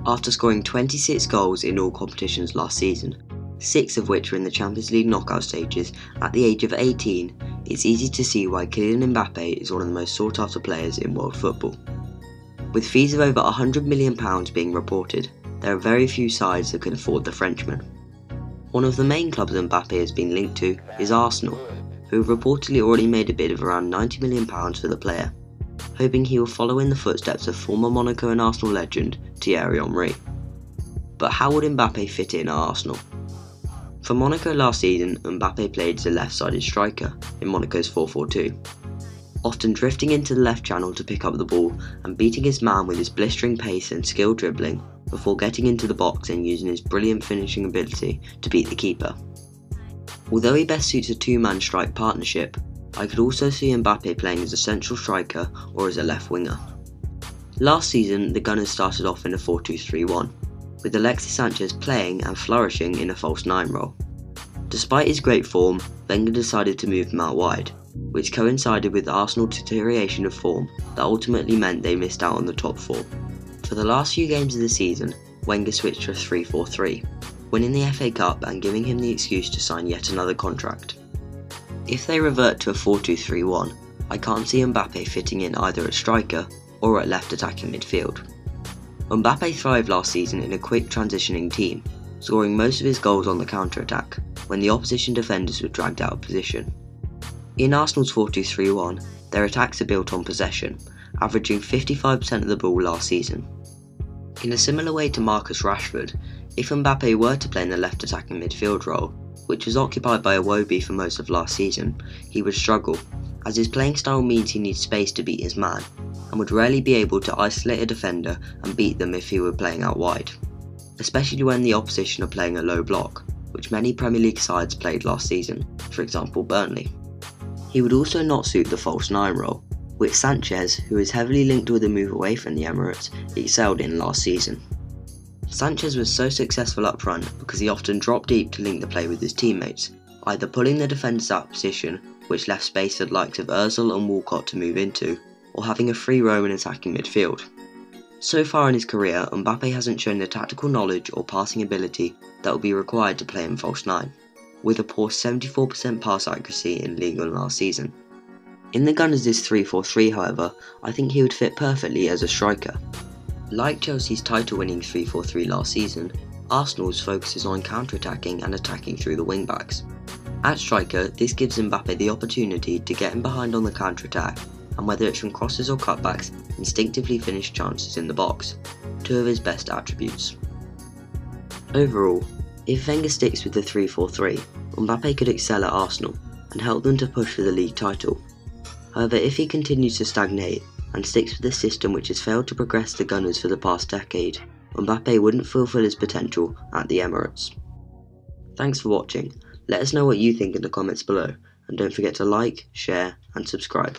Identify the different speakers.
Speaker 1: After scoring 26 goals in all competitions last season, 6 of which were in the Champions League knockout stages at the age of 18, it's easy to see why Kylian Mbappe is one of the most sought after players in world football. With fees of over £100 million being reported, there are very few sides that can afford the Frenchman. One of the main clubs Mbappe has been linked to is Arsenal, who have reportedly already made a bid of around £90 million for the player, hoping he will follow in the footsteps of former Monaco and Arsenal legend Thierry Henry. But how would Mbappe fit in at Arsenal? For Monaco last season, Mbappe played as a left-sided striker in Monaco's 4-4-2, often drifting into the left channel to pick up the ball and beating his man with his blistering pace and skilled dribbling before getting into the box and using his brilliant finishing ability to beat the keeper. Although he best suits a two-man strike partnership, I could also see Mbappe playing as a central striker or as a left winger. Last season, the Gunners started off in a 4-2-3-1, with Alexis Sanchez playing and flourishing in a false 9 role. Despite his great form, Wenger decided to move him out wide, which coincided with Arsenal's deterioration of form that ultimately meant they missed out on the top 4. For the last few games of the season, Wenger switched to a 3-4-3, winning the FA Cup and giving him the excuse to sign yet another contract. If they revert to a 4-2-3-1, I can't see Mbappe fitting in either at striker or at left attacking midfield. Mbappe thrived last season in a quick transitioning team, scoring most of his goals on the counter-attack when the opposition defenders were dragged out of position. In Arsenal's 4-2-3-1, their attacks are built on possession, averaging 55% of the ball last season. In a similar way to Marcus Rashford, if Mbappe were to play in the left attacking midfield role, which was occupied by Iwobi for most of last season, he would struggle, as his playing style means he needs space to beat his man, and would rarely be able to isolate a defender and beat them if he were playing out wide, especially when the opposition are playing a low block, which many Premier League sides played last season, for example Burnley. He would also not suit the false 9 role, which Sanchez, who is heavily linked with a move away from the Emirates, excelled in last season. Sanchez was so successful up front because he often dropped deep to link the play with his teammates, either pulling the defenders out of position, which left space for the likes of Ozil and Walcott to move into, or having a free roam in attacking midfield. So far in his career, Mbappe hasn't shown the tactical knowledge or passing ability that will be required to play in false 9, with a poor 74% pass accuracy in Ligue 1 last season. In the Gunners' 3-4-3, however, I think he would fit perfectly as a striker. Like Chelsea's title-winning 3-4-3 last season, Arsenal's focuses on counter-attacking and attacking through the wing-backs. At striker, this gives Mbappe the opportunity to get in behind on the counter-attack, and whether it's from crosses or cutbacks, instinctively finish chances in the box, 2 of his best attributes. Overall, if Wenger sticks with the 3-4-3, Mbappe could excel at Arsenal and help them to push for the league title. However, if he continues to stagnate and sticks with the system which has failed to progress the Gunners for the past decade, Mbappe wouldn't fulfill his potential at the Emirates. Thanks for watching. Let us know what you think in the comments below, and don't forget to like, share and subscribe.